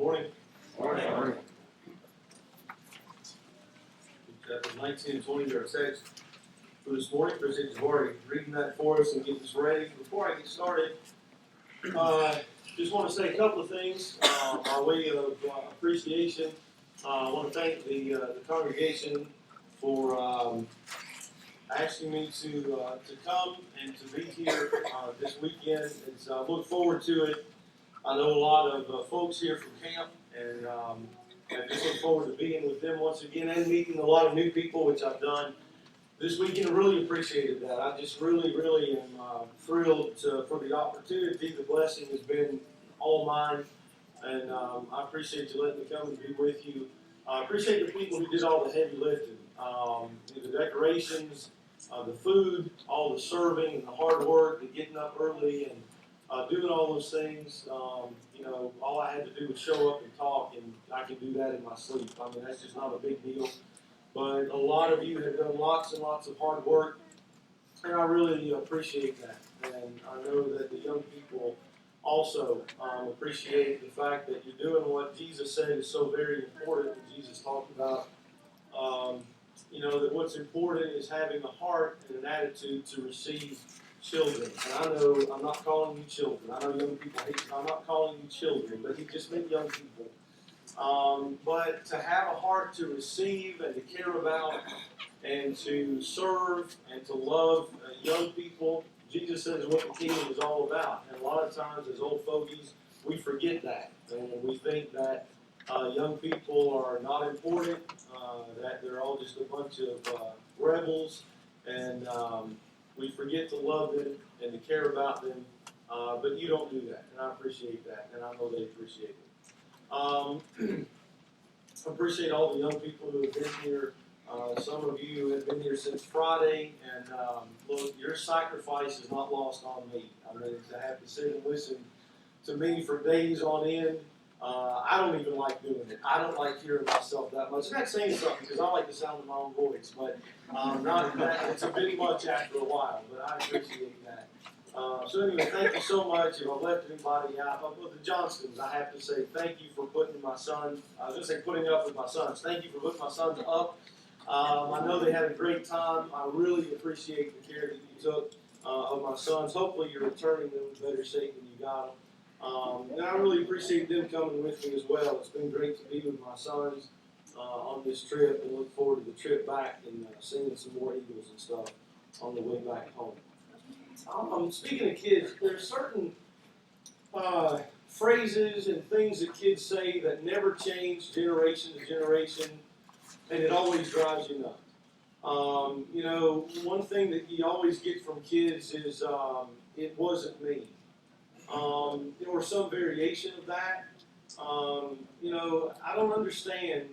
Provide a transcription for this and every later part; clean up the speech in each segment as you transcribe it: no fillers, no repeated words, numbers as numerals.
morning. Morning. Morning. Chapter 19 and 20 are our text for this morning. Appreciate you already reading that for us and getting us ready. Before I get started, just want to say a couple of things by way of appreciation. I want to thank the congregation for asking me to come and to be here this weekend. I look forward to it. I know a lot of folks here from camp, and I just look forward to being with them once again and meeting a lot of new people, which I've done this weekend. Really appreciated that. I just really am thrilled for the opportunity. The blessing has been all mine, and I appreciate you letting me come and be with you. I appreciate the people who did all the heavy lifting, the decorations, the food, all the serving, and the hard work, the getting up early, and doing all those things. All I had to do was show up and talk, and I can do that in my sleep. I mean, that's just not a big deal. But a lot of you have done lots and lots of hard work, and I really appreciate that. And I know that the young people also appreciate the fact that you're doing what Jesus said is so very important. When Jesus talked about, that what's important is having a heart and an attitude to receive children. And I know I'm not calling you children. I know young people hate it. I'm not calling you children, but he just meant young people. But to have a heart to receive and to care about and to serve and to love young people, Jesus says what the kingdom is all about. And a lot of times as old fogies, we forget that. And we think that young people are not important, that they're all just a bunch of rebels, and we forget to love them and to care about them, but you don't do that, and I appreciate that, and I know they appreciate it. I appreciate all the young people who have been here. Some of you have been here since Friday, and look, your sacrifice is not lost on me. I mean, to have to sit and listen to me for days on end, I don't even like doing it. I don't like hearing myself that much. I'm not saying something because I like the sound of my own voice, but not that. It's a bit much after a while, but I appreciate that. So anyway, thank you so much. If I've left anybody out, with the Johnstons, I have to say thank you for putting my son. I was going to say putting up with my sons. Thank you for putting my sons up. I know they had a great time. I really appreciate the care that you took of my sons. Hopefully, you're returning them in better shape than you got them. And I really appreciate them coming with me as well. It's been great to be with my sons on this trip, and look forward to the trip back and seeing some more Eagles and stuff on the way back home. Speaking of kids, there's certain phrases and things that kids say that never change generation to generation, and it always drives you nuts. One thing that you always get from kids is, it wasn't me. Or some variation of that. I don't understand,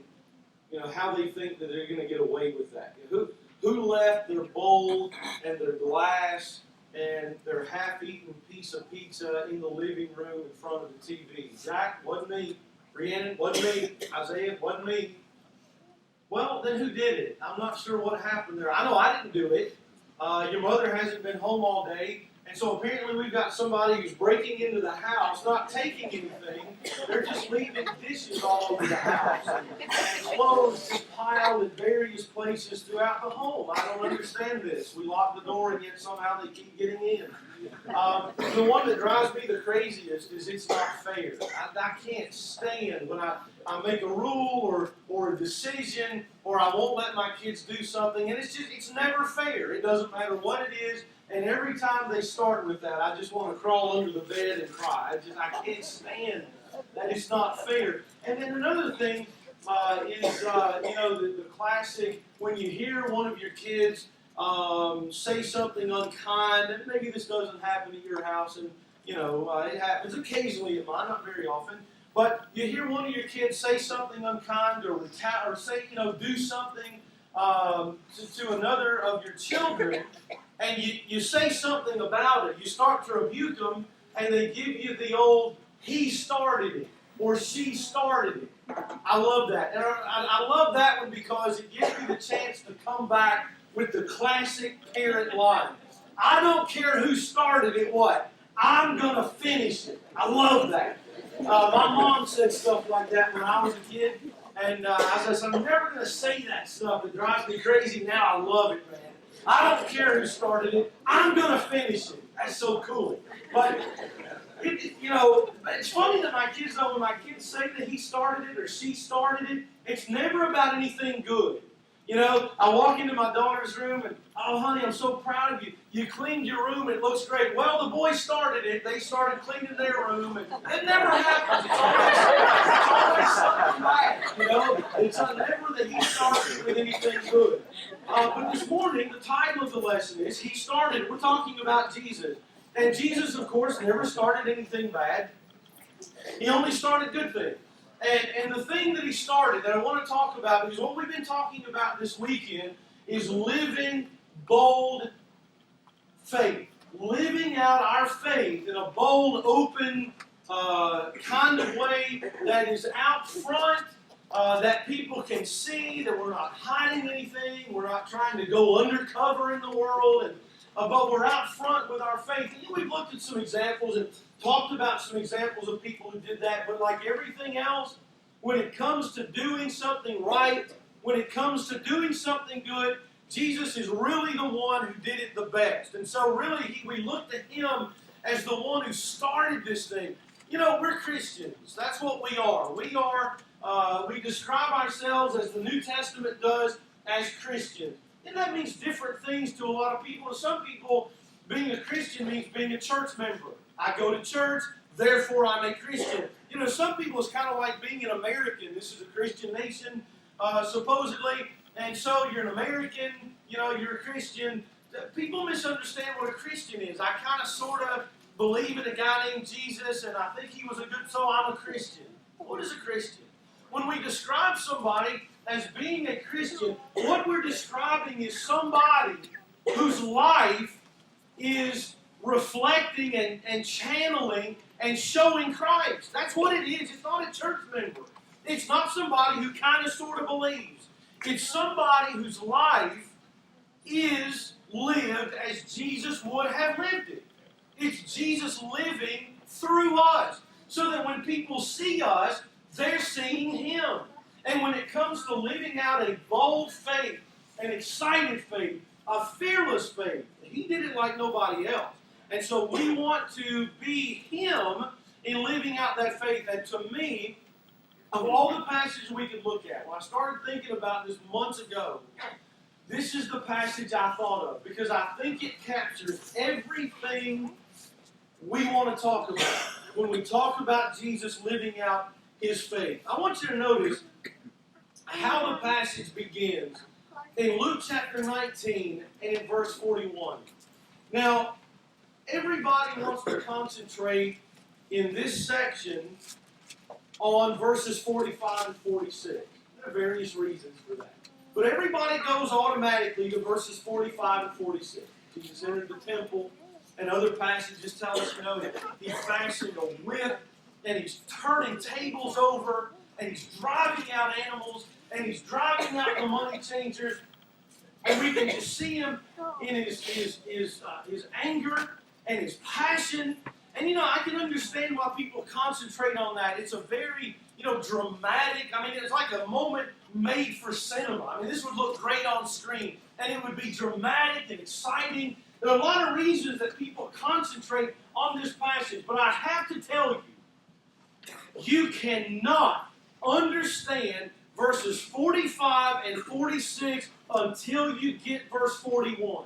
how they think that they're going to get away with that. Who left their bowl and their glass and their half-eaten piece of pizza in the living room in front of the TV? Zach, wasn't me. Rhiannon, wasn't me. Isaiah, wasn't me. Well, then who did it? I'm not sure what happened there. I know I didn't do it. Your mother hasn't been home all day. And so apparently we've got somebody who's breaking into the house, not taking anything. They're just leaving dishes all over the house. And clothes just piled in various places throughout the home. I don't understand this. We lock the door and yet somehow they keep getting in. The one that drives me the craziest is it's not fair. I can't stand when I make a rule or a decision, or I won't let my kids do something, and it's never fair. It doesn't matter what it is. And every time they start with that, I just want to crawl under the bed and cry. I can't stand that it's not fair. And then another thing is, the classic, when you hear one of your kids say something unkind, and maybe this doesn't happen at your house, and, it happens occasionally at mine, not very often, but you hear one of your kids say something unkind or say, do something to another of your children, and you say something about it, you start to rebuke them, and they give you the old, he started it, or she started it. I love that. And I love that one because it gives me the chance to come back with the classic parent line. I don't care who started it, what? I'm going to finish it. I love that. My mom said stuff like that when I was a kid. And I said, I'm never going to say that stuff. It drives me crazy now. I love it, man. I don't care who started it. I'm going to finish it. That's so cool. But, it's funny that my kids know when my kids say that he started it or she started it, it's never about anything good. I walk into my daughter's room and, oh, honey, I'm so proud of you. You cleaned your room. It looks great. Well, the boys started it. They started cleaning their room. And it never happens. It's always something bad, It's never that he started with anything good. But this morning, the title of the lesson is He Started. We're talking about Jesus. And Jesus, of course, never started anything bad. He only started good things. And the thing that he started that I want to talk about, because what we've been talking about this weekend is living bold faith. Living out our faith in a bold, open kind of way that is out front, that people can see, that we're not hiding anything, we're not trying to go undercover in the world, but we're out front with our faith. And we've looked at some examples and talked about some examples of people who did that, but like everything else, when it comes to doing something right, when it comes to doing something good, Jesus is really the one who did it the best. And so really, we looked at him as the one who started this thing. We're Christians. That's what we are. We describe ourselves, as the New Testament does, as Christians. And that means different things to a lot of people. To some people, being a Christian means being a church member. I go to church, therefore I'm a Christian. Some people, it's kind of like being an American. This is a Christian nation, supposedly. And so you're an American, you're a Christian. People misunderstand what a Christian is. I kind of sort of believe in a guy named Jesus, and I think he was a good, so I'm a Christian. What is a Christian? When we describe somebody as being a Christian, what we're describing is somebody whose life is reflecting and channeling and showing Christ. That's what it is. It's not a church member. It's not somebody who kind of sort of believes. It's somebody whose life is lived as Jesus would have lived it. It's Jesus living through us, so that when people see us, they're seeing Him. And when it comes to living out a bold faith, an excited faith, a fearless faith, He did it like nobody else. And so we want to be Him in living out that faith. And to me, of all the passages we could look at, when I started thinking about this months ago, this is the passage I thought of, because I think it captures everything we want to talk about when we talk about Jesus living out His faith. I want you to notice how the passage begins in Luke chapter 19 and in verse 41. Now, everybody wants to concentrate in this section on verses 45 and 46. There are various reasons for that. But everybody goes automatically to verses 45 and 46. Jesus entered the temple, and other passages tell us, that he fashioned a whip, and he's turning tables over, and he's driving out animals, and he's driving out the money changers. And we can just see him in his anger and his passion. And, I can understand why people concentrate on that. It's a very, dramatic, it's like a moment made for cinema. This would look great on screen, and it would be dramatic and exciting. There are a lot of reasons that people concentrate on this passage, but I have to tell you, you cannot understand verses 45 and 46 until you get verse 41.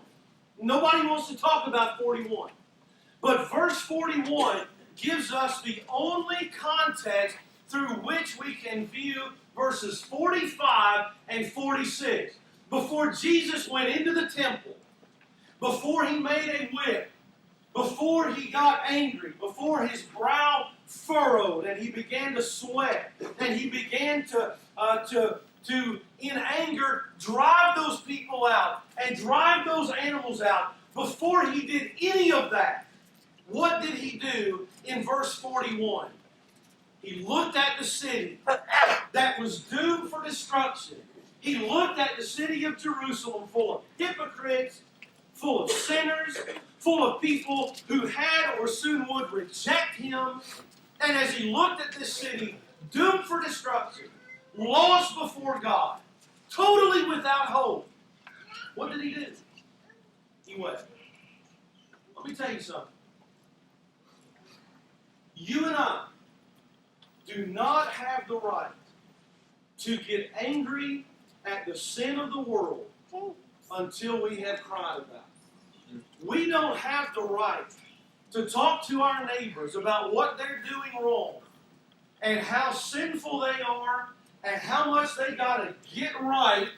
Nobody wants to talk about 41. But verse 41 gives us the only context through which we can view verses 45 and 46. Before Jesus went into the temple, before he made a whip, before he got angry, before his brow furrowed and he began to sweat, and he began to in anger, drive those people out and drive those animals out. Before he did any of that, what did he do in verse 41? He looked at the city that was doomed for destruction. He looked at the city of Jerusalem full of hypocrites, full of sinners, full of people who had or soon would reject him. And as he looked at this city, doomed for destruction, lost before God, totally without hope, what did he do? He wept. Let me tell you something. You and I do not have the right to get angry at the sin of the world until we have cried about it. We don't have the right to talk to our neighbors about what they're doing wrong and how sinful they are and how much they got to get right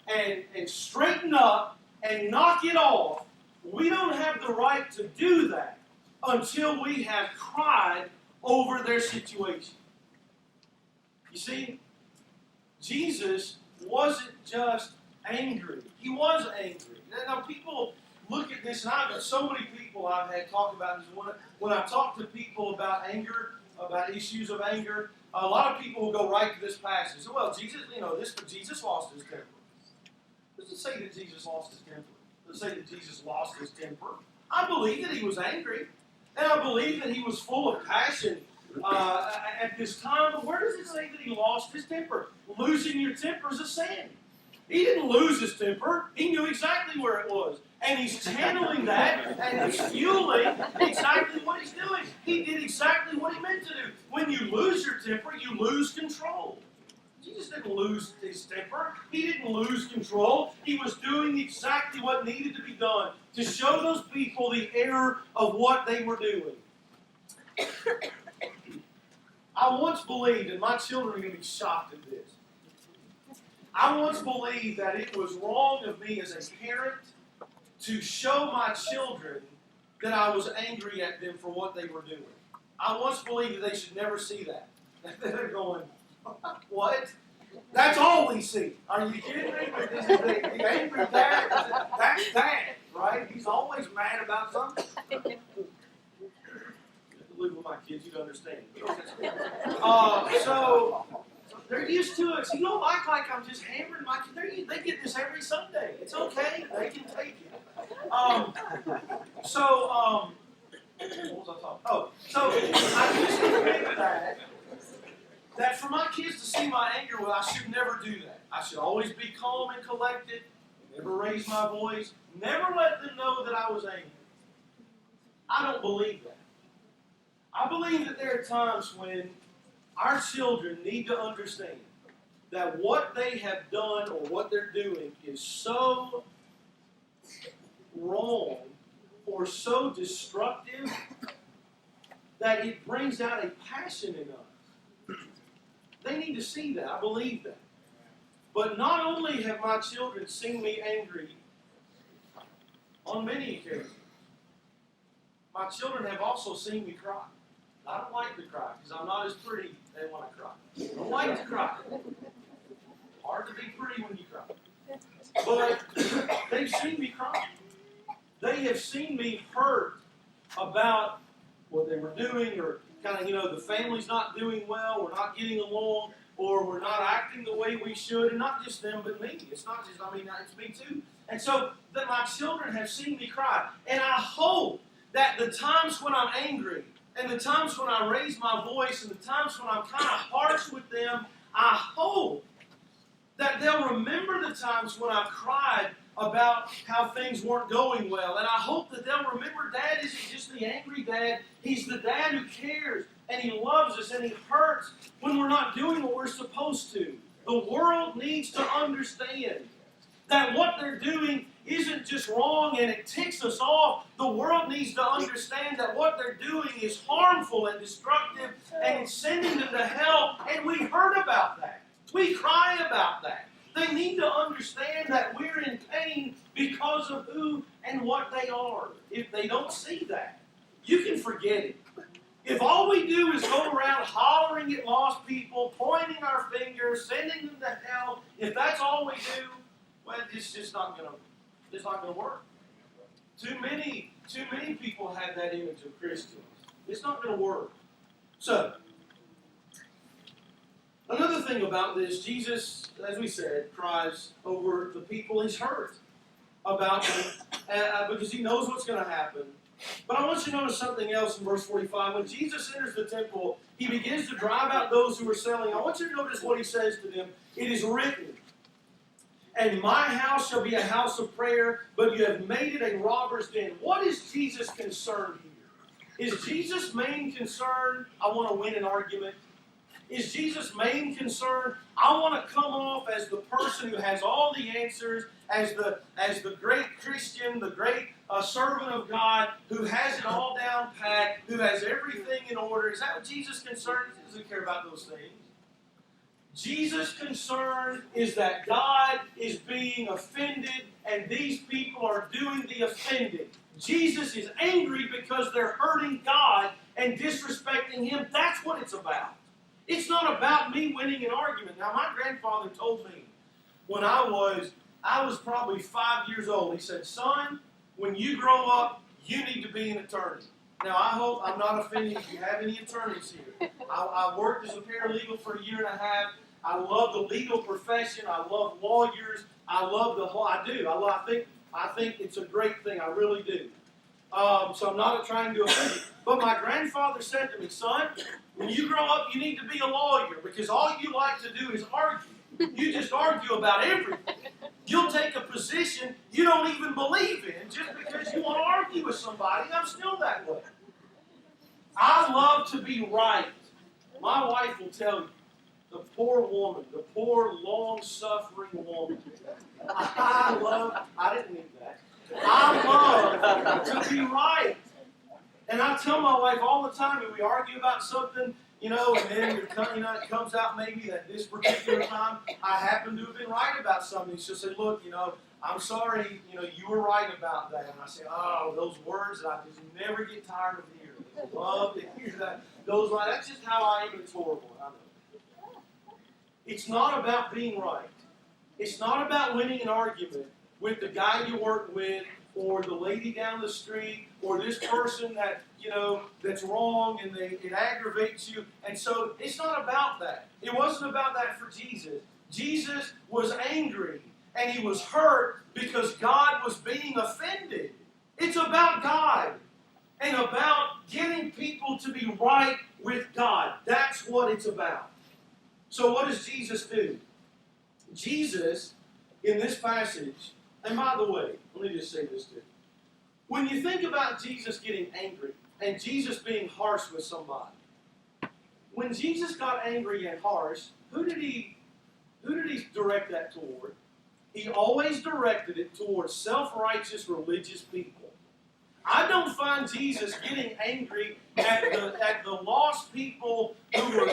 and straighten up and knock it off. We don't have the right to do that until we have cried over their situation. You see, Jesus wasn't just angry. He was angry. Now, people look at this, and I've got so many people I've had talk about this. When I talk to people about anger, about issues of anger, a lot of people will go right to this passage. Well, Jesus lost his temper. Does it say that Jesus lost his temper? Does it say that Jesus lost his temper? I believe that he was angry, and I believe that he was full of passion at this time. But where does it say that he lost his temper? Losing your temper is a sin. He didn't lose his temper. He knew exactly where it was. And he's channeling that, and he's fueling exactly what he's doing. He did exactly what he meant to do. When you lose your temper, you lose control. Jesus didn't lose his temper. He didn't lose control. He was doing exactly what needed to be done to show those people the error of what they were doing. I once believed, and my children are going to be shocked at this, I once believed that it was wrong of me as a parent to show my children that I was angry at them for what they were doing. I once believed that they should never see that. They're going, what? That's all we see. Are you kidding me? This is the angry dad. That's dad, right? He's always mad about something. You have to live with my kids, you'd understand. So they're used to it. So you don't act like I'm just hammering my kids. They get this every Sunday. It's okay. They can take it. What was I talking? Oh, so I used to think that for my kids to see my anger, well, I should never do that. I should always be calm and collected, never raise my voice, never let them know that I was angry. I don't believe that. I believe that there are times when our children need to understand that what they have done or what they're doing is so wrong or so destructive that it brings out a passion in us. They need to see that. I believe that. But not only have my children seen me angry on many occasions, my children have also seen me cry. I don't like to cry because I'm not as pretty as when I cry. I don't like to cry. Hard to be pretty when you cry. But they've seen me cry. They have seen me hurt about what they were doing, or kind of, the family's not doing well, we're not getting along, or we're not acting the way we should, and not just them, but me. It's not just, it's me too. And so that my children have seen me cry. And I hope that the times when I'm angry, and the times when I raise my voice, and the times when I'm kind of harsh with them, I hope that they'll remember the times when I've cried about how things weren't going well. And I hope that they'll remember Dad isn't just the angry dad. He's the dad who cares, and he loves us, and he hurts when we're not doing what we're supposed to. The world needs to understand that what they're doing isn't just wrong and it ticks us off. The world needs to understand that what they're doing is harmful and destructive, and it's sending them to hell, and we hurt about that. We cry about that. They need to understand that we're in pain because of who and what they are. If they don't see that, you can forget it. If all we do is go around hollering at lost people, pointing our fingers, sending them to hell, if that's all we do, well, it's just not going to work. Too many people have that image of Christians. It's not going to work. So, another thing about this, Jesus, as we said, cries over the people he's hurt. about me because he knows what's going to happen. But I want you to notice something else in verse 45. When Jesus enters the temple, he begins to drive out those who are selling. I want you to notice what he says to them. It is written, "And my house shall be a house of prayer, but you have made it a robber's den." What is Jesus' concern here? Is Jesus' main concern, I want to win an argument? Is Jesus' main concern, I want to come off as the person who has all the answers, as the great Christian, the great servant of God, who has it all down pat, who has everything in order? Is that what Jesus' concern is? He doesn't care about those things. Jesus' concern is that God is being offended and these people are doing the offending. Jesus is angry because they're hurting God and disrespecting Him. That's what it's about. It's not about me winning an argument. Now, my grandfather told me when I was probably 5 years old, he said, "Son, when you grow up, you need to be an attorney." Now, I hope I'm not offending if you have any attorneys here. I worked as a paralegal for a year and a half. I love the legal profession. I love lawyers. I love the whole. I do. I think it's a great thing. I really do. So I'm not trying to offend you. But my grandfather said to me, "Son, when you grow up, you need to be a lawyer because all you like to do is argue. You just argue about everything. You'll take a position you don't even believe in just because you want to argue with somebody." I'm still that way. I love to be right. My wife will tell you, the poor woman, the poor long-suffering woman. I didn't need that. I love to be right. And I tell my wife all the time when we argue about something, and then it comes out maybe that this particular time I happen to have been right about something. She'll say, "Look, I'm sorry, you were right about that." And I say, "Oh, those words that I just never get tired of hearing. I love to hear that. That's just how I am. It's horrible. I know." It's not about being right. It's not about winning an argument with the guy you work with or the lady down the street or this person that's wrong and it aggravates you. And so it's not about that. It wasn't about that for Jesus. Jesus was angry and he was hurt because God was being offended. It's about God and about getting people to be right with God. That's what it's about. So what does Jesus do? Jesus, in this passage, and by the way, let me just say this too. When you think about Jesus getting angry and Jesus being harsh with somebody, when Jesus got angry and harsh, who did he direct that toward? He always directed it towards self-righteous religious people. I don't find Jesus getting angry at the lost people who were,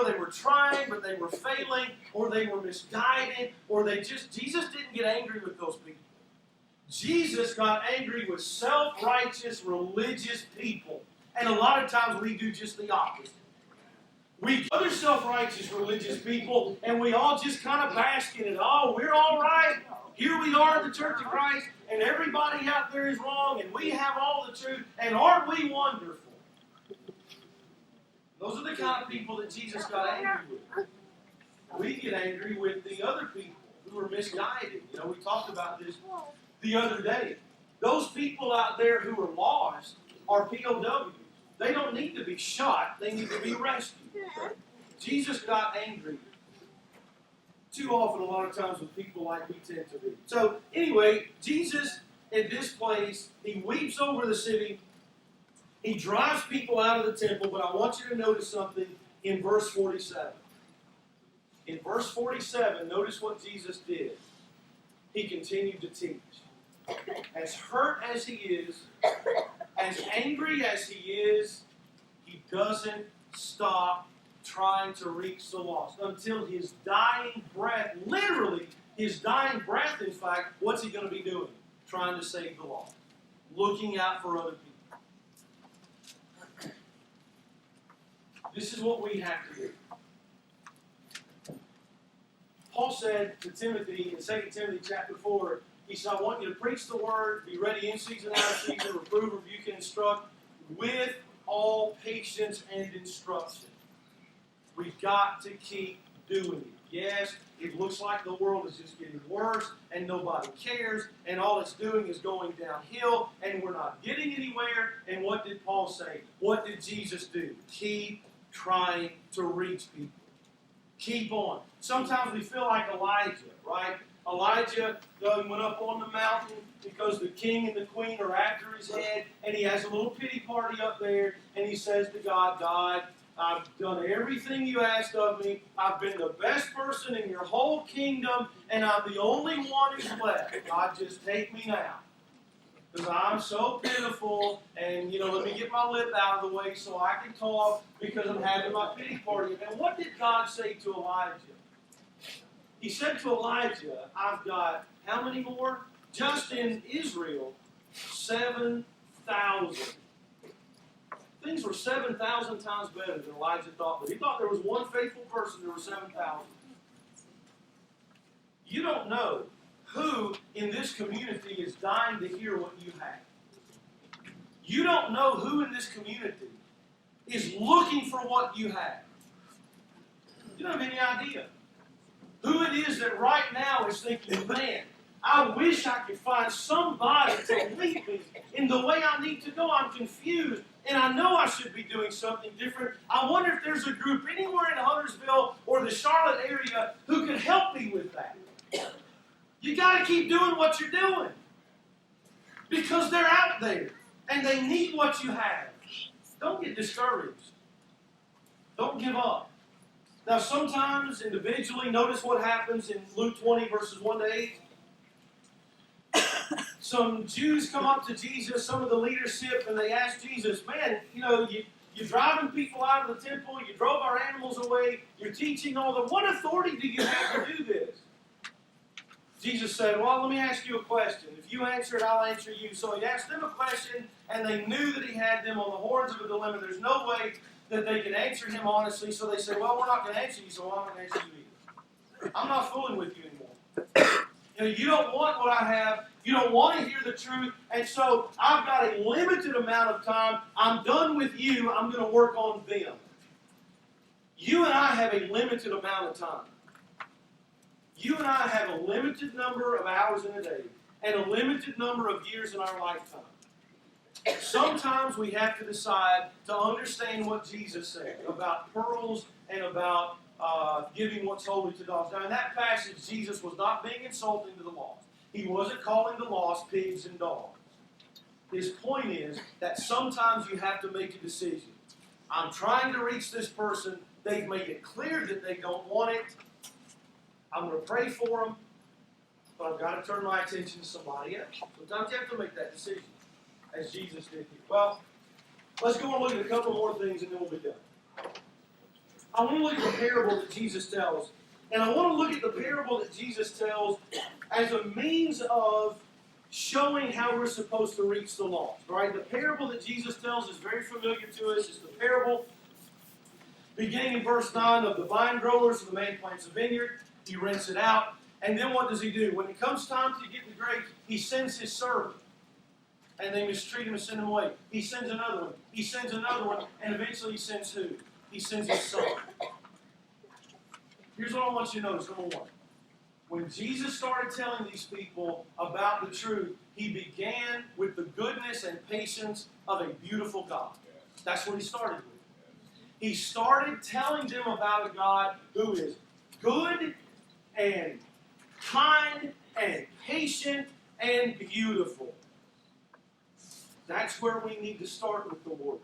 they were trying, but they were failing, or they were misguided, or Jesus didn't get angry with those people. Jesus got angry with self-righteous religious people. And a lot of times we do just the opposite. We other self-righteous religious people, and we all just kind of bask in it. "Oh, we're all right. Here we are in the Church of Christ, and everybody out there is wrong, and we have all the truth, and aren't we wonderful?" Those are the kind of people that Jesus got angry with. We get angry with the other people who are misguided. We talked about this the other day. Those people out there who are lost are POWs. They don't need to be shot. They need to be rescued. Jesus got angry too often, a lot of times, with people like we tend to be. So, anyway, Jesus, in this place, he weeps over the city. He drives people out of the temple, but I want you to notice something in verse 47. In verse 47, notice what Jesus did. He continued to teach. As hurt as he is, as angry as he doesn't stop trying to reach the lost until his dying breath, literally his dying breath, in fact, what's he going to be doing? Trying to save the lost. Looking out for other people. This is what we have to do. Paul said to Timothy in 2 Timothy chapter 4, he said, "I want you to preach the word, be ready in season, out of season, reprove, rebuke, and instruct with all patience and instruction." We've got to keep doing it. Yes, it looks like the world is just getting worse and nobody cares and all it's doing is going downhill and we're not getting anywhere. And what did Paul say? What did Jesus do? Keep trying to reach people. Keep on. Sometimes we feel like Elijah, right? Elijah went up on the mountain because the king and the queen are after his head, and he has a little pity party up there, and he says to God, God, I've done everything you asked of me. I've been the best person in your whole kingdom, and I'm the only one who's left. God, just take me now. Because I'm so pitiful, and, let me get my lip out of the way so I can talk because I'm having my pity party. And what did God say to Elijah? He said to Elijah, I've got, how many more? Just in Israel, 7,000. Things were 7,000 times better than Elijah thought. But he thought there was one faithful person, there were 7,000. You don't know who in this community is dying to hear what you have. You don't know who in this community is looking for what you have. You don't have any idea. Who it is that right now is thinking, man, I wish I could find somebody to lead me in the way I need to go. I'm confused, and I know I should be doing something different. I wonder if there's a group anywhere in Huntersville or the Charlotte area who could help me with that. You got to keep doing what you're doing because they're out there, and they need what you have. Don't get discouraged. Don't give up. Now, sometimes individually, notice what happens in Luke 20, verses 1 to 8. Some Jews come up to Jesus, some of the leadership, and they ask Jesus, man, you're driving people out of the temple, you drove our animals away, you're teaching all the, what authority do you have to do this? Jesus said, well, let me ask you a question. If you answer it, I'll answer you. So he asked them a question, and they knew that he had them on the horns of a dilemma. There's no way that they could answer him honestly, so they said, well, we're not going to answer you, so I'm not going to answer you either. I'm not fooling with you anymore. You don't want what I have. You don't want to hear the truth, and so I've got a limited amount of time. I'm done with you. I'm going to work on them. You and I have a limited amount of time. You and I have a limited number of hours in a day and a limited number of years in our lifetime. Sometimes we have to decide to understand what Jesus said about pearls and about giving what's holy to dogs. Now, in that passage, Jesus was not being insulting to the lost. He wasn't calling the lost pigs and dogs. His point is that sometimes you have to make a decision. I'm trying to reach this person. They've made it clear that they don't want it. I'm going to pray for them, but I've got to turn my attention to somebody else. Sometimes you have to make that decision, as Jesus did here. Well, let's go and look at a couple more things, and then we'll be done. I want to look at the parable that Jesus tells, and I want to look at the parable that Jesus tells as a means of showing how we're supposed to reach the lost. Right? The parable that Jesus tells is very familiar to us. It's the parable beginning in verse 9 of the vine growers, and the man plants a vineyard. He rents it out. And then what does he do? When it comes time to get the grapes, he sends his servant. And they mistreat him and send him away. He sends another one. He sends another one. And eventually he sends who? He sends his son. Here's what I want you to notice. Number one. When Jesus started telling these people about the truth, he began with the goodness and patience of a beautiful God. That's what he started with. He started telling them about a God who is good and kind and patient and beautiful. That's where we need to start with the world.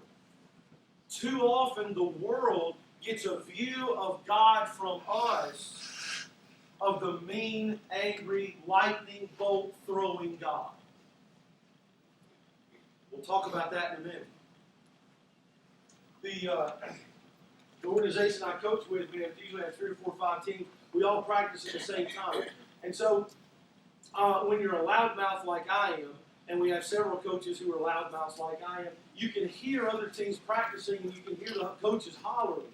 Too often the world gets a view of God from us of the mean, angry, lightning bolt throwing God. We'll talk about that in a minute. The organization I coach with, we usually have 3 or 4 or 5 teams. We all practice at the same time. And so when you're a loudmouth like I am, and we have several coaches who are loudmouths like I am, you can hear other teams practicing and you can hear the coaches hollering.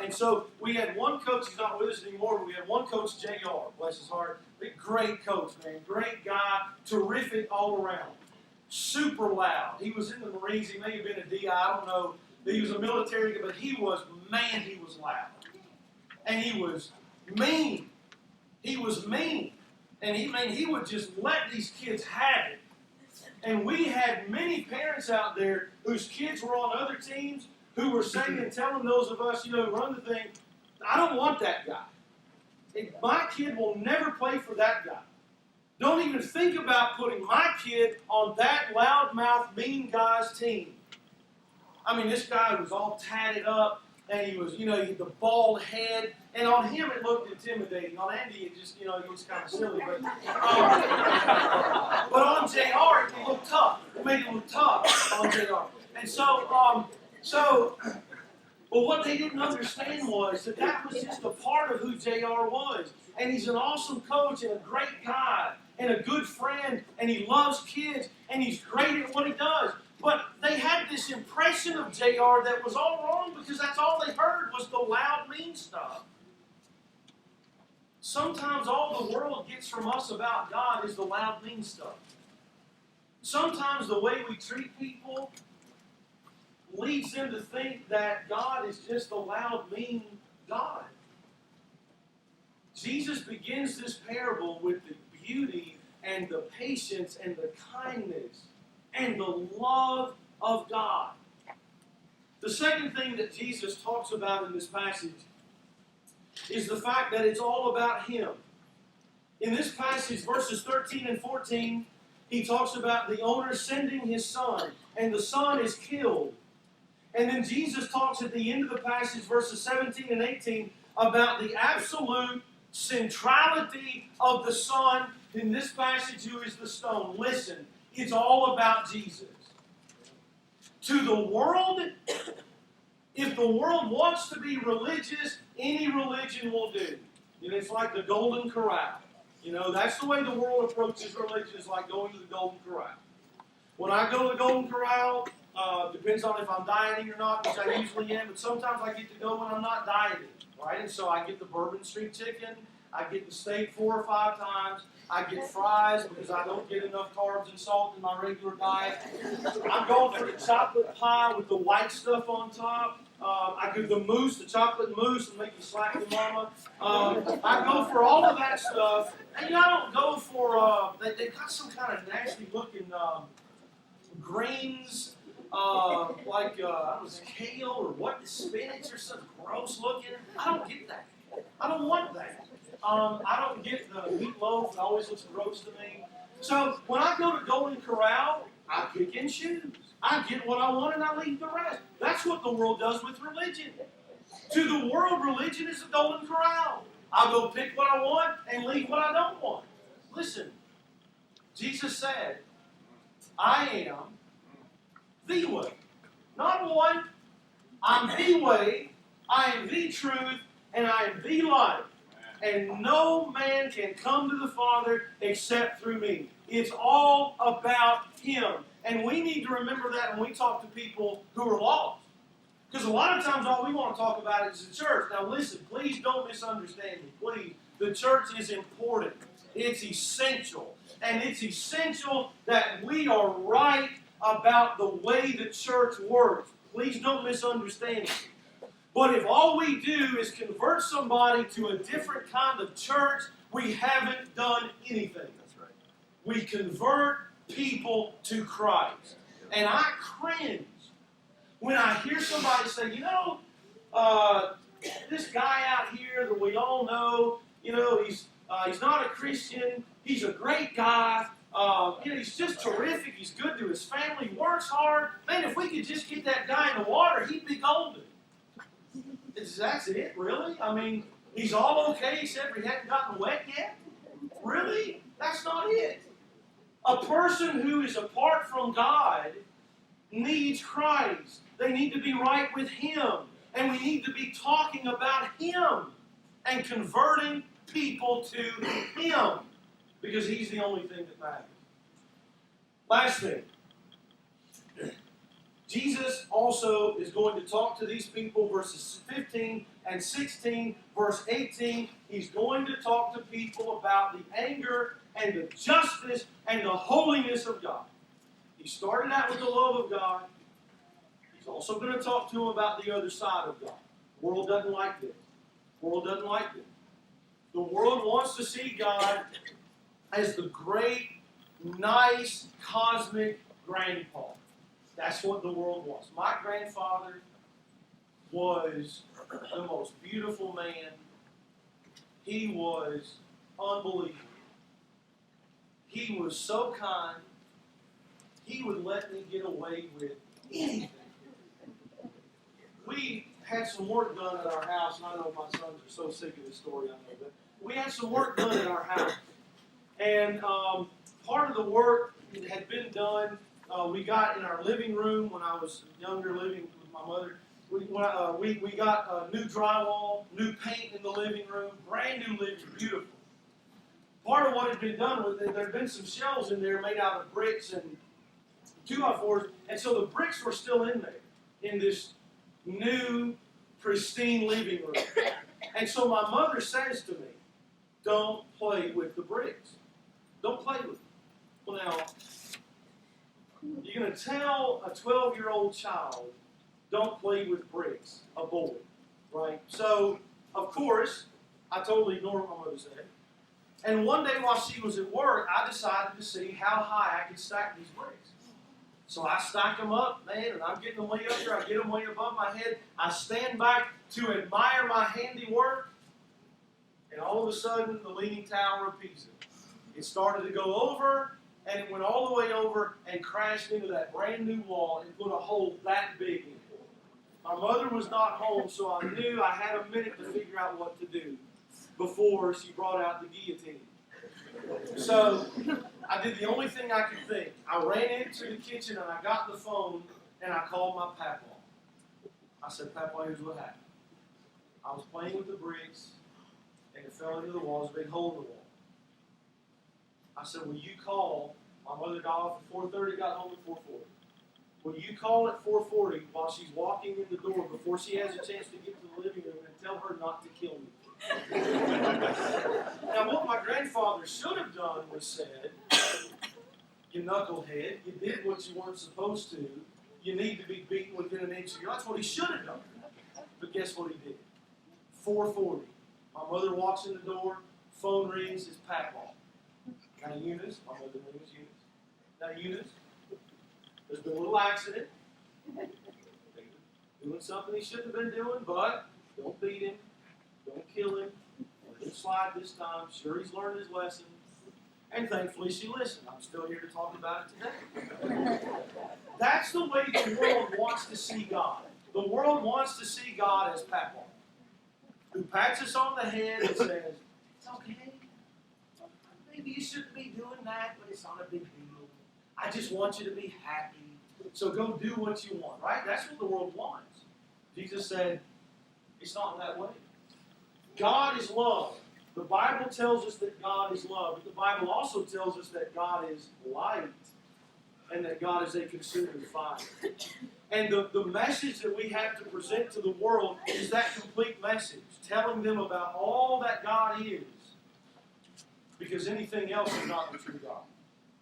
And so we had one coach, he's not with us anymore, but we had one coach, JR, bless his heart. Great coach, man. Great guy. Terrific all around. Super loud. He was in the Marines. He may have been a DI. I don't know. He was a military, but he was loud. And he was mean. He was mean. And he would just let these kids have it. And we had many parents out there whose kids were on other teams who were saying and telling those of us, who run the thing, I don't want that guy. My kid will never play for that guy. Don't even think about putting my kid on that loudmouth, mean guy's team. I mean, this guy was all tatted up, and he was, he had the bald head, and on him it looked intimidating. On Andy, it just, he was kind of silly. But on JR, it looked tough. It made him look tough on JR. And but what they didn't understand was that was just a part of who JR was. And he's an awesome coach and a great guy and a good friend, and he loves kids, and he's great at what he does. But they had this impression of JR that was all wrong because that's all they heard was the loud, mean stuff. Sometimes all the world gets from us about God is the loud, mean stuff. Sometimes the way we treat people leads them to think that God is just a loud, mean God. Jesus begins this parable with the beauty and the patience and the kindness and the love of God. The second thing that Jesus talks about in this passage is the fact that it's all about Him. In this passage, verses 13 and 14, he talks about the owner sending his son, and the son is killed. And then Jesus talks at the end of the passage, verses 17 and 18, about the absolute centrality of the Son in this passage, who is the stone. Listen, it's all about Jesus. To the world, if the world wants to be religious, any religion will do. It's like the Golden Corral. That's the way the world approaches religion, is like going to the Golden Corral. When I go to the Golden Corral, depends on if I'm dieting or not, which I usually am, but sometimes I get to go when I'm not dieting, right? And so I get the Bourbon Street chicken, I get the steak 4 or 5 times, I get fries because I don't get enough carbs and salt in my regular diet. I'm going for the chocolate pie with the white stuff on top. I do the mousse, the chocolate mousse, and make you slap your mama. I go for all of that stuff, and I don't go for, they've got some kind of nasty looking greens, like kale or what, spinach or something gross looking. I don't get that. I don't want that. I don't get the meatloaf. It always looks gross to me. So when I go to Golden Corral, I pick and choose. I get what I want and I leave the rest. That's what the world does with religion. To the world, religion is the Golden Corral. I'll go pick what I want and leave what I don't want. Listen, Jesus said, I am the way. Not one. I'm the way. I am the truth. And I am the life. And no man can come to the Father except through me. It's all about Him. And we need to remember that when we talk to people who are lost. Because a lot of times all we want to talk about is the church. Now listen, please don't misunderstand me. Please. The church is important. It's essential. And it's essential that we are right about the way the church works. Please don't misunderstand me. But if all we do is convert somebody to a different kind of church, we haven't done anything. That's right. We convert people to Christ. And I cringe when I hear somebody say, this guy out here that we all know, he's not a Christian, he's a great guy, he's just terrific, he's good to his family, works hard. Man, if we could just get that guy in the water, he'd be golden. That's it, really? I mean, he's all okay except he hasn't gotten wet yet? Really? That's not it. A person who is apart from God needs Christ. They need to be right with Him. And we need to be talking about Him and converting people to Him because He's the only thing that matters. Last thing. Jesus also is going to talk to these people, verses 15 and 16, verse 18. He's going to talk to people about the anger and the justice and the holiness of God. He started out with the love of God. He's also going to talk to them about the other side of God. The world doesn't like this. The world doesn't like this. The world wants to see God as the great, nice, cosmic grandpa. That's what the world wants. My grandfather was the most beautiful man. He was unbelievable. He was so kind. He would let me get away with anything. We had some work done at our house, and I know my sons are so sick of this story, I know, but we had some work done at our house. And part of the work had been done, we got in our living room when I was younger, living with my mother. We got new drywall, new paint in the living room, brand new living room, beautiful. Part of what had been done was that there had been some shelves in there made out of bricks and 2x4s, and so the bricks were still in there, in this new, pristine living room. And so my mother says to me, don't play with the bricks. Don't play with them. Well, now, you're going to tell a 12-year-old child, don't play with bricks, a boy, right? So, of course, I totally ignored what my mother said. And one day while she was at work, I decided to see how high I could stack these bricks. So I stack them up, man, and I'm getting them way up there. I get them way above my head. I stand back to admire my handiwork, and all of a sudden, the Leaning Tower of Pisa. It started to go over, and it went all the way over and crashed into that brand new wall and put a hole that big in it. My mother was not home, so I knew I had a minute to figure out what to do before she brought out the guillotine. So I did the only thing I could think. I ran into the kitchen and I got the phone and I called my papa. I said, Papa, here's what happened. I was playing with the bricks and it fell into the wall. There's a big hole in the wall. I said, will you call? My mother got off at 4:30, got home at 4:40. Will you call at 4:40 while she's walking in the door before she has a chance to get to the living room and tell her not to kill me? Now, what my grandfather should have done was said, you knucklehead, you did what you weren't supposed to. You need to be beaten within an inch of you. That's what he should have done. But guess what he did? 4:40. My mother walks in the door, phone rings, it's Papa. Now, Eunice, my mother's name is Eunice. Now, Eunice, there's been a little accident. Doing something he shouldn't have been doing, but don't beat him. Don't kill him. Let him slide this time. Sure, he's learned his lesson. And thankfully, she listened. I'm still here to talk about it today. That's the way the world wants to see God. The world wants to see God as Papa, who pats us on the head and says, it's okay. Maybe you shouldn't be doing that, but it's not a big deal. I just want you to be happy. So go do what you want, right? That's what the world wants. Jesus said, it's not that way. God is love. The Bible tells us that God is love, but the Bible also tells us that God is light and that God is a consuming fire. And the message that we have to present to the world is that complete message, telling them about all that God is, because anything else is not the true God.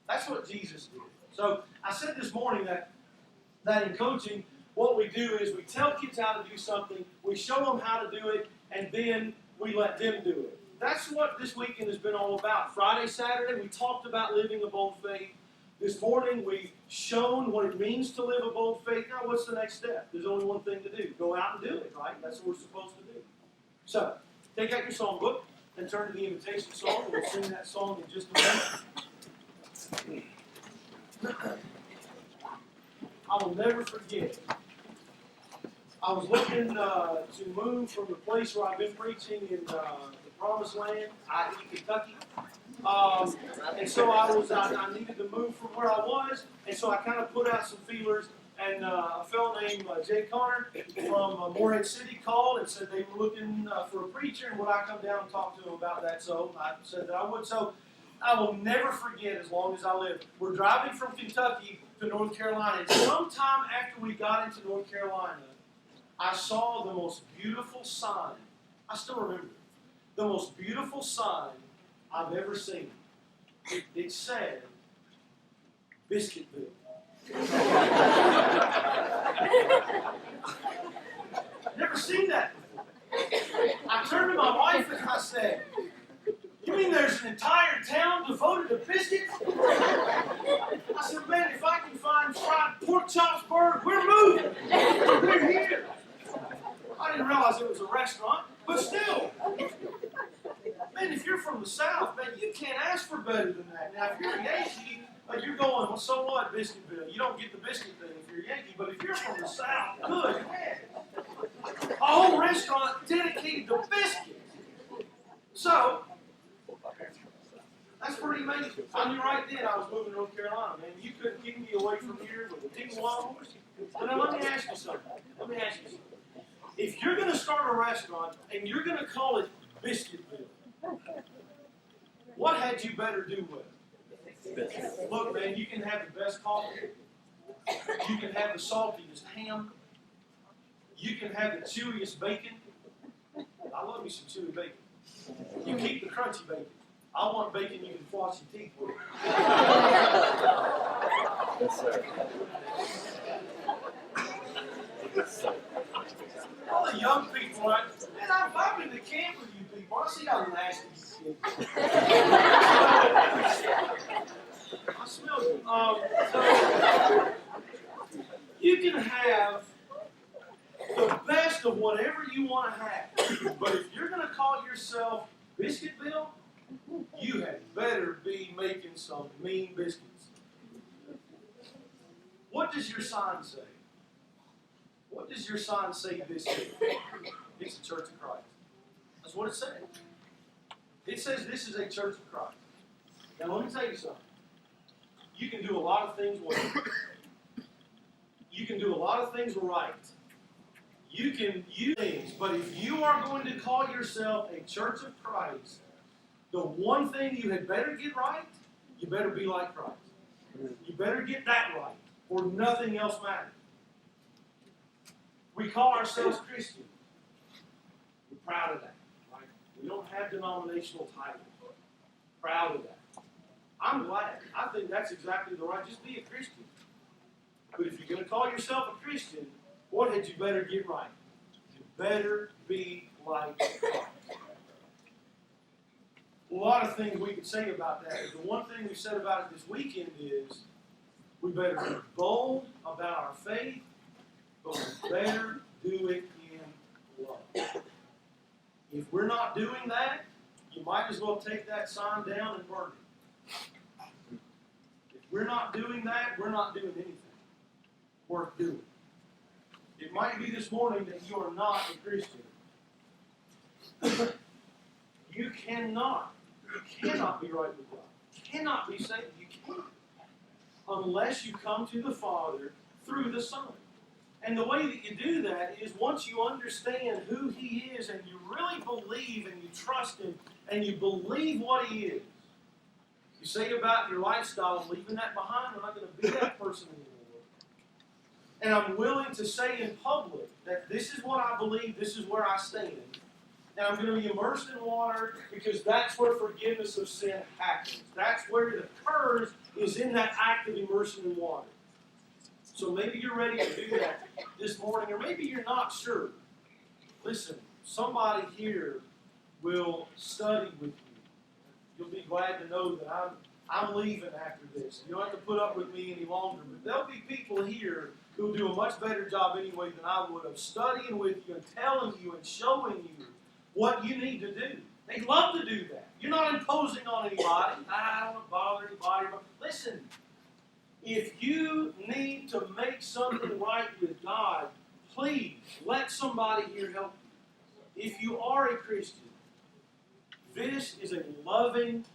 That's what Jesus did. So I said this morning that in coaching, what we do is we tell kids how to do something, we show them how to do it, and then we let them do it. That's what this weekend has been all about. Friday, Saturday, we talked about living a bold faith. This morning, we've shown what it means to live a bold faith. Now, what's the next step? There's only one thing to do. Go out and do it, right? That's what we're supposed to do. So, take out your songbook and turn to the invitation song, and we'll sing that song in just a minute. I will never forget. I was looking to move from the place where I've been preaching in the Promised Land, i.e. Kentucky. And so I needed to move from where I was, and so I kind of put out some feelers, and a fellow named Jay Connor from Morehead City called and said they were looking for a preacher, and would I come down and talk to them about that? So I said that I would. So I will never forget as long as I live. We're driving from Kentucky to North Carolina, and sometime after we got into North Carolina, I saw the most beautiful sign. I still remember it. The most beautiful sign I've ever seen. It said, Biscuitville. Never seen that before. I turned to my wife and I said, mean there's an entire town devoted to biscuits? I said, man, if I can find fried pork chops, burger, we're moving. We're here. I didn't realize it was a restaurant, but still. Man, if you're from the South, man, you can't ask for better than that. Now, if you're a Yankee, like you're going, well, so what, Biscuitville? You don't get the biscuit thing if you're a Yankee, but if you're from the South, good, man. A whole restaurant dedicated to biscuits. So, that's pretty amazing. I knew right then I was moving to North Carolina, man. You couldn't keep me away from here with a team of wild horses. But now let me ask you something. If you're going to start a restaurant and you're going to call it Biscuitville, what had you better do with it? Look, man, you can have the best coffee. You can have the saltiest ham. You can have the chewiest bacon. I love me some chewy bacon. You keep the crunchy bacon. I want bacon you can floss your teeth with. Yes, sir. Yes, sir. All the young people, like, man, I've been to camp with you people. I see how nasty you kids. I smell you. So, you can have the best of whatever you want to have. But if you're going to call yourself Biscuitville, you had better be making some mean biscuits. What does your sign say? What does your sign say this is? It's a Church of Christ. That's what it says. It says this is a Church of Christ. Now let me tell you something. You can do a lot of things well. You can do a lot of things right. You can use things, but if you are going to call yourself a Church of Christ, the one thing you had better get right, you better be like Christ. You better get that right, or nothing else matters. We call ourselves Christian. We're proud of that, right? We don't have denominational titles. Proud of that. I'm glad. I think that's exactly the right. Just be a Christian. But if you're going to call yourself a Christian, what had you better get right? You better be like Christ. A lot of things we could say about that. But the one thing we said about it this weekend is we better be bold about our faith, but we better do it in love. If we're not doing that, you might as well take that sign down and burn it. If we're not doing that, we're not doing anything worth doing. It might be this morning that you are not a Christian. You cannot be right with God. You cannot be saved. You can't. Unless you come to the Father through the Son. And the way that you do that is once you understand who He is and you really believe and you trust Him and you believe what He is. You say about your lifestyle, I'm leaving that behind, I'm not going to be that person anymore. And I'm willing to say in public that this is what I believe, this is where I stand. And I'm going to be immersed in water because that's where forgiveness of sin happens. That's where it occurs, is in that act of immersion in water. So maybe you're ready to do that this morning, or maybe you're not sure. Listen, somebody here will study with you. You'll be glad to know that I'm leaving after this. You don't have to put up with me any longer. But there'll be people here who'll do a much better job anyway than I would of studying with you and telling you and showing you what you need to do. They'd love to do that. You're not imposing on anybody. I don't want to bother anybody. But listen, if you need to make something right with God, please let somebody here help you. If you are a Christian, this is a loving,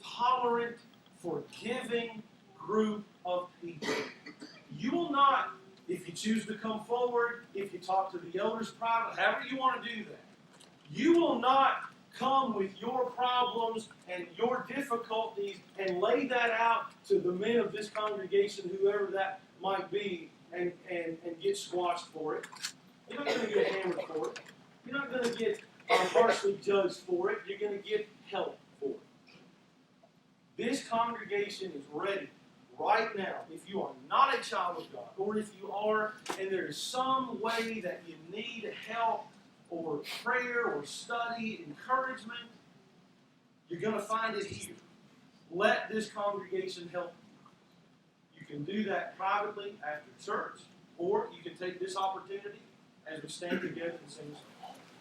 tolerant, forgiving group of people. You will not, if you choose to come forward, if you talk to the elders privately, however you want to do that, you will not come with your problems and your difficulties and lay that out to the men of this congregation, whoever that might be, and get squashed for it. You're not going to get hammered for it. You're not going to get harshly judged for it. You're going to get help for it. This congregation is ready right now. If you are not a child of God, or if you are, and there is some way that you need help, or prayer, or study, encouragement, You're going to find it here. Let this congregation help you. You can do that privately after church, or you can take this opportunity as we stand together and sing a song.